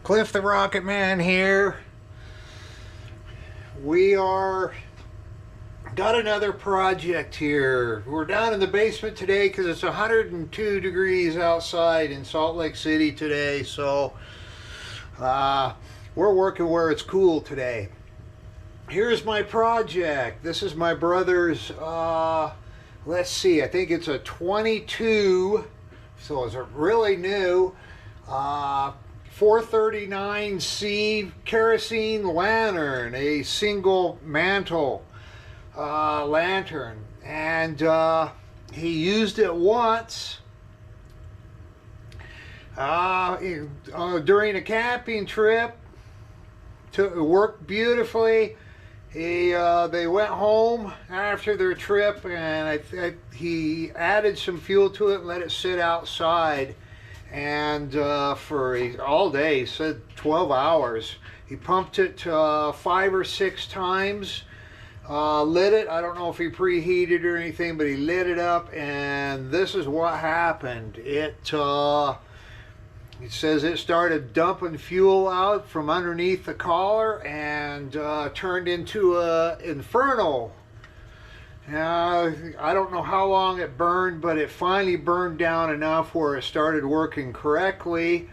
Cliff the Rocket Man here. We are got another project here. We're down in the basement today because it's 102 degrees outside in Salt Lake City today, so we're working where it's cool today. Here's my project. This is my brother's, let's see, I think it's a 22, so it's a really new 439C kerosene lantern, a single mantle lantern, and he used it once during a camping trip. It worked beautifully. They went home after their trip, and he added some fuel to it and let it sit outside, and for all day, he said 12 hours. He pumped it 5 or 6 times, lit it. I don't know if he preheated or anything, but he lit it up, and this is what happened. It says it started dumping fuel out from underneath the collar and turned into a inferno. I don't know how long it burned, but it finally burned down enough where it started working correctly.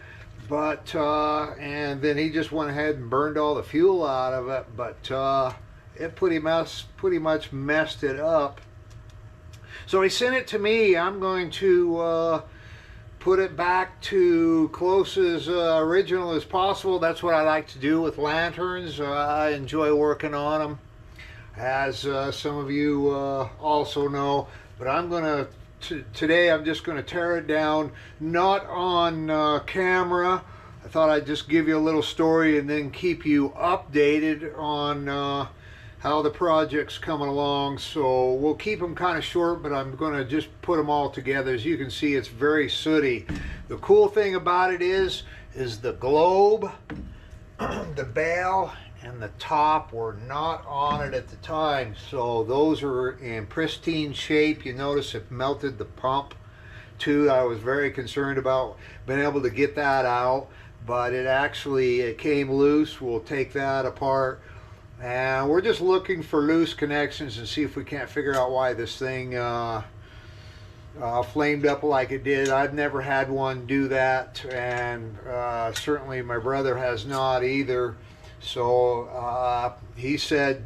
But and then he just went ahead and burned all the fuel out of it. But it pretty much messed it up. So he sent it to me. I'm going to put it back to close as original as possible. That's what I like to do with lanterns. I enjoy working on them, as some of you also know. But I'm going today I'm just going to tear it down, not on camera. I thought I'd just give you a little story and then keep you updated on how the project's coming along. So we'll keep them kind of short, but I'm going to just put them all together. As you can see, it's very sooty. The cool thing about it is the globe, the bail, and the top were not on it at the time, so those are in pristine shape. You notice it melted the pump too. I was very concerned about being able to get that out, but it came loose. We'll take that apart, and we're just looking for loose connections and see if we can't figure out why this thing flamed up like it did. I've never had one do that, and certainly my brother has not either. So he said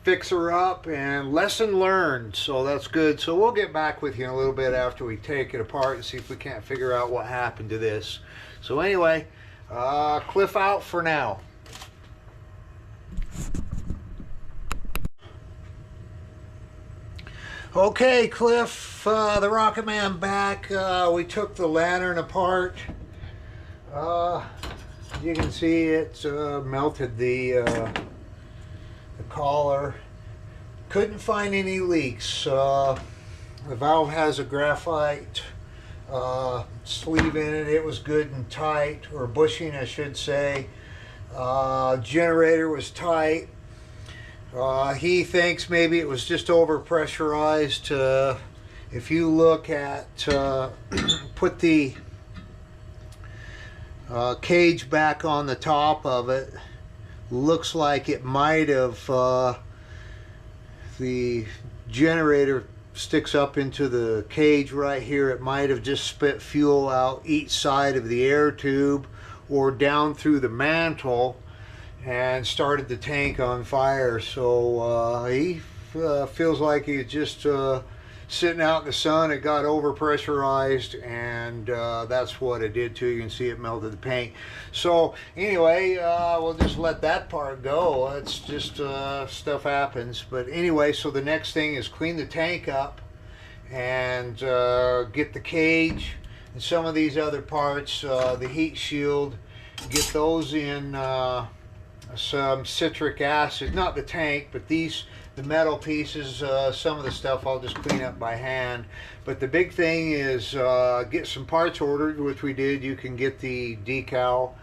fix her up, and lesson learned, so that's good. So we'll get back with you in a little bit after we take it apart and see if we can't figure out what happened to this. So anyway, Cliff out for now. Okay, Cliff the Rocket Man back. We took the lantern apart. You can see it's melted the collar. Couldn't find any leaks. The valve has a graphite sleeve in it. It was good and tight, or bushing I should say. Generator was tight. He thinks maybe it was just over pressurized. If you look at put the cage back on the top of it, looks like it might have the generator sticks up into the cage right here. It might have just spit fuel out each side of the air tube or down through the mantle and started the tank on fire. So he feels like he's just sitting out in the sun. It got over pressurized, and that's what it did too. You can see it melted the paint. So anyway, we'll just let that part go. It's just stuff happens. But anyway, so the next thing is clean the tank up and get the cage and some of these other parts, the heat shield, get those in some citric acid, not the tank, but the metal pieces. Some of the stuff I'll just clean up by hand. But the big thing is get some parts ordered, which we did. You can get the decal,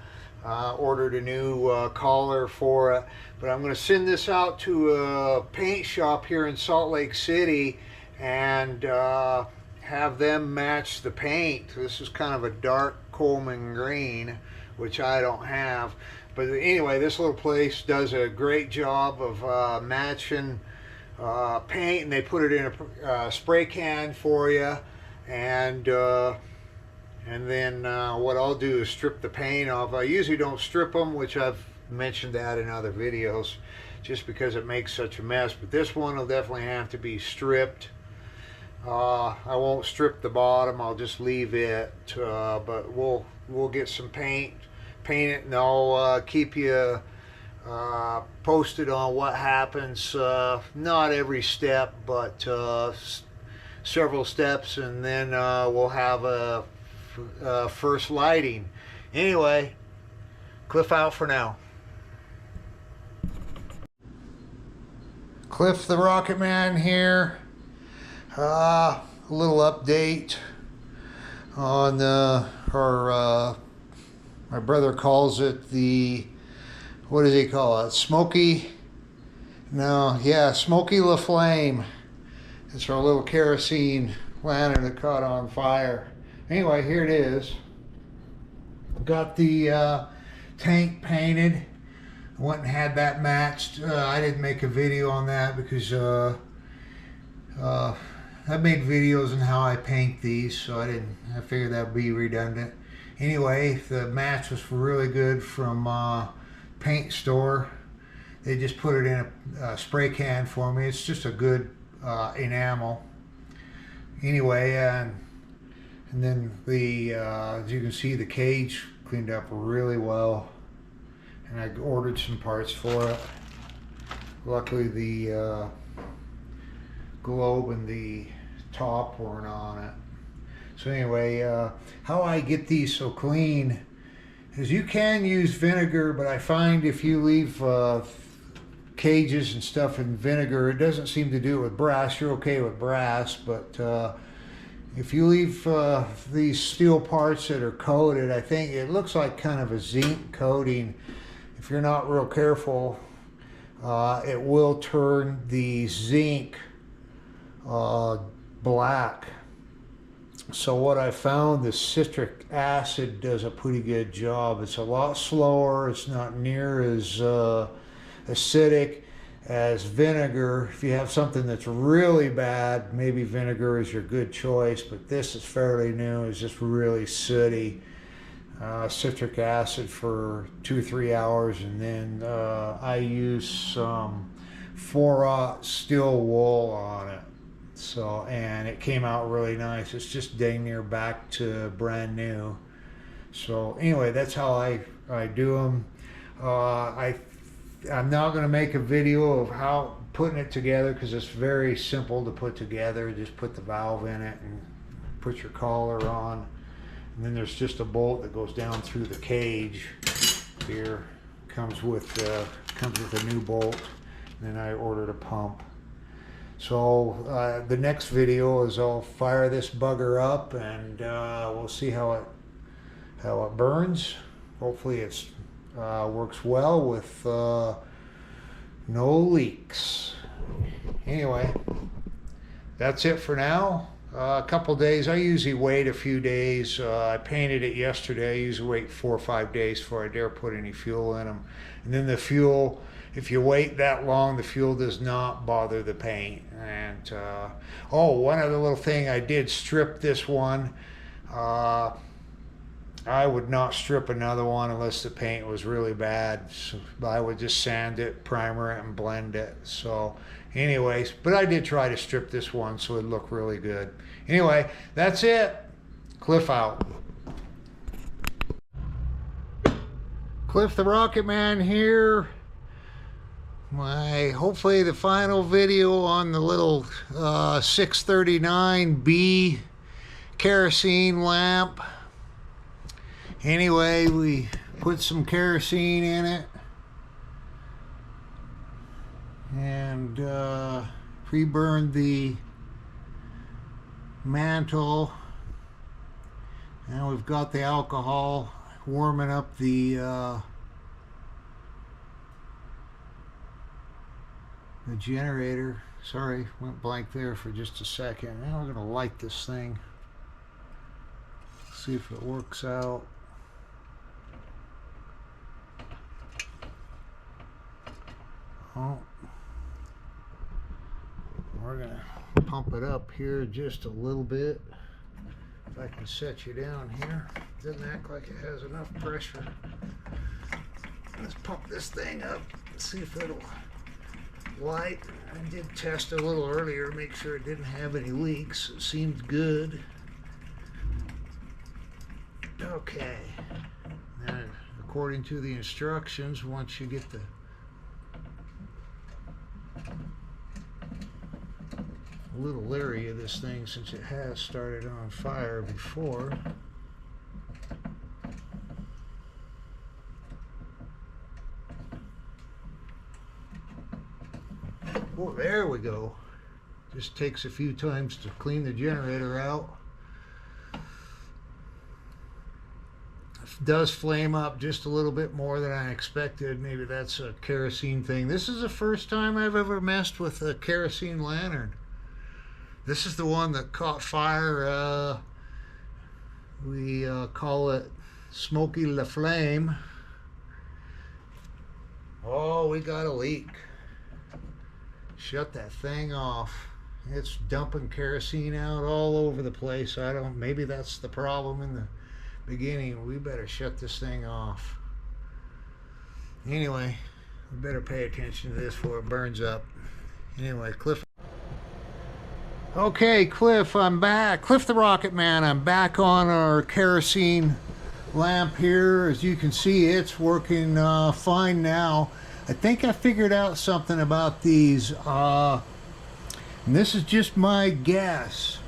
ordered a new collar for it. But I'm going to send this out to a paint shop here in Salt Lake City and have them match the paint. This is kind of a dark Coleman green which I don't have. But anyway, this little place does a great job of matching paint, and they put it in a spray can for you, and then what I'll do is strip the paint off. I usually don't strip them, which I've mentioned that in other videos, just because it makes such a mess. But this one will definitely have to be stripped. I won't strip the bottom, I'll just leave it, but we'll get some paint it, and I'll keep you posted on what happens. Not every step, but several steps, and then we'll have a first lighting. Anyway, Cliff out for now. Cliff the Rocket Man here. A little update on my brother calls it the, what does he call it? Smokie? No, yeah, Smokie La Flame. It's our little kerosene lantern that caught on fire. Anyway, here it is. Got the tank painted. Went and had that matched. I didn't make a video on that because I made videos on how I paint these, so I figured that would be redundant. Anyway, the match was really good from paint store. They just put it in a spray can for me. It's just a good enamel. Anyway, and then the as you can see, the cage cleaned up really well, and I ordered some parts for it. Luckily the globe and the top weren't on it. So anyway, how I get these so clean is you can use vinegar, but I find if you leave cages and stuff in vinegar, it doesn't seem to do it with brass. You're okay with brass, but if you leave these steel parts that are coated, I think it looks like kind of a zinc coating. If you're not real careful, it will turn the zinc black. So what I found, the citric acid does a pretty good job. It's a lot slower. It's not near as acidic as vinegar. If you have something that's really bad, maybe vinegar is your good choice, but this is fairly new. It's just really sooty. Citric acid for 2 or 3 hours, and then I use some 4/0 steel wool on it. So, and it came out really nice. It's just dang near back to brand new. So anyway, that's how I do them. I'm not going to make a video of how putting it together, because it's very simple to put together. Just put the valve in it and put your collar on, and then there's just a bolt that goes down through the cage. Here comes with a new bolt. And then I ordered a pump. So the next video is I'll fire this bugger up, and we'll see how it burns. Hopefully it works well with no leaks. Anyway, that's it for now. A couple days. I usually wait a few days. I painted it yesterday. I usually wait 4 or 5 days before I dare put any fuel in them. And then the fuel, if you wait that long, the fuel does not bother the paint. And oh, one other little thing, I did strip this one. I would not strip another one unless the paint was really bad. So I would just sand it, primer it, and blend it. So anyways, but I did try to strip this one so it'd look really good. Anyway, that's it. Cliff out. Cliff the Rocket Man here. Hopefully the final video on the little 639B kerosene lamp. Anyway, we put some kerosene in it and pre-burned the mantle. Now we've got the alcohol warming up the generator. Sorry, went blank there for just a second. Now we're going to light this thing. See if it works out. Oh, we're gonna pump it up here just a little bit. If I can set you down here, doesn't act like it has enough pressure. Let's pump this thing up and see if it'll light. I did test a little earlier, make sure it didn't have any leaks. It seemed good. Okay. Now, according to the instructions, once you get the little leery of this thing, since it has started on fire before. Oh, there we go. Just takes a few times to clean the generator out. It does flame up just a little bit more than I expected. Maybe that's a kerosene thing. This is the first time I've ever messed with a kerosene lantern. This is the one that caught fire. We call it Smoky La Flame. Oh, we got a leak. Shut that thing off. It's dumping kerosene out all over the place. Maybe that's the problem in the beginning. We better shut this thing off. Anyway, we better pay attention to this before it burns up. Anyway, Cliff. Okay, Cliff, I'm back. Cliff the Rocket Man, I'm back on our kerosene lamp here. As you can see, it's working fine now. I think I figured out something about these. And this is just my guess.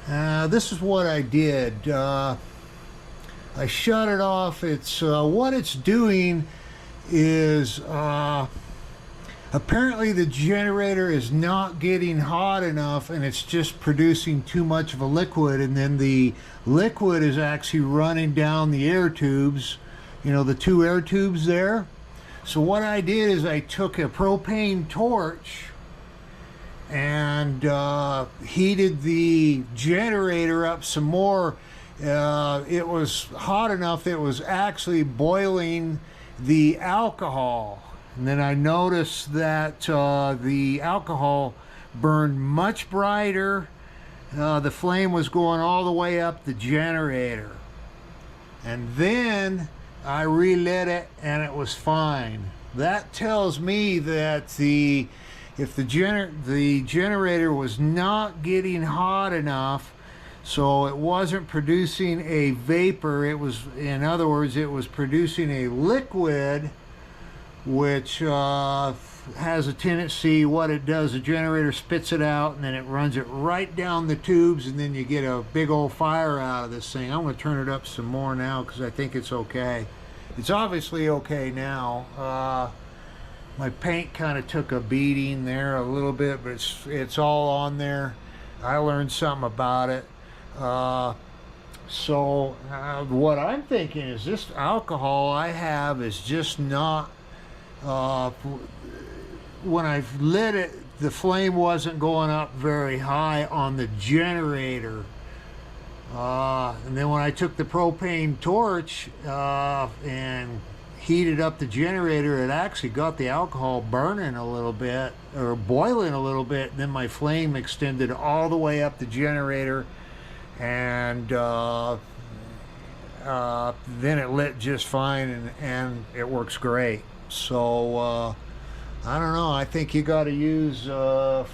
This is what I did. I shut it off. It's what it's doing is apparently the generator is not getting hot enough, and it's just producing too much of a liquid, and then the liquid is actually running down the air tubes, you know, the two air tubes there. So what I did is I took a propane torch and heated the generator up some more. It was hot enough that it was actually boiling the alcohol. And then I noticed that the alcohol burned much brighter. The flame was going all the way up the generator. And then I relit it and it was fine. That tells me that if the generator was not getting hot enough, so it wasn't producing a vapor, it was, in other words, it was producing a liquid, which has a tendency, what it does, the generator spits it out and then it runs it right down the tubes, and then you get a big old fire out of this thing. I'm going to turn it up some more now because I think it's okay. It's obviously okay now. My paint kind of took a beating there a little bit, but it's all on there. I learned something about it. So what I'm thinking is this alcohol I have is just not, when I lit it, the flame wasn't going up very high on the generator. And then when I took the propane torch and heated up the generator, it actually got the alcohol burning a little bit, or boiling a little bit. And then my flame extended all the way up the generator, and then it lit just fine, and it works great. So I don't know, I think you got to use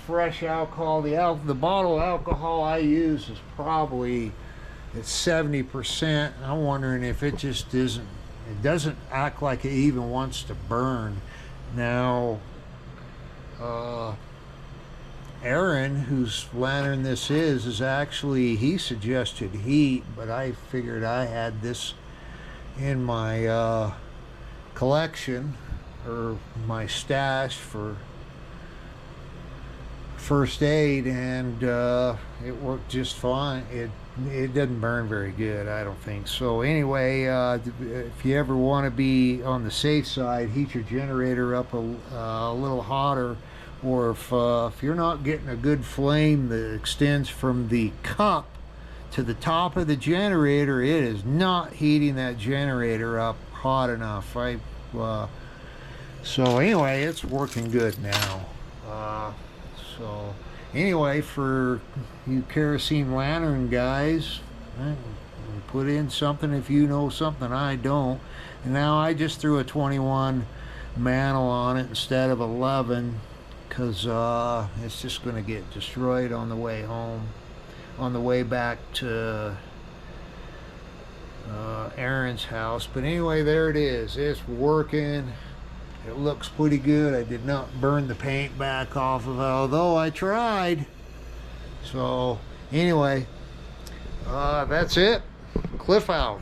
fresh alcohol. The bottle of alcohol I use is probably, it's 70%. I'm wondering if it just isn't, it doesn't act like it even wants to burn. Now Aaron, whose lantern this is actually, he suggested heat, but I figured I had this in my collection, or my stash for first aid, and it worked just fine. It doesn't burn very good, I don't think. So anyway, if you ever want to be on the safe side, heat your generator up a little hotter, or if you're not getting a good flame that extends from the cup to the top of the generator, it is not heating that generator up hot enough. So anyway, it's working good now. So anyway, for you kerosene lantern guys, put in something if you know something I don't. And now I just threw a 21 mantle on it instead of 11, because it's just going to get destroyed on the way home, on the way back to Aaron's house. But anyway, there it is. It's working. It looks pretty good. I did not burn the paint back off of it, although I tried. So anyway, that's it. Cliff out.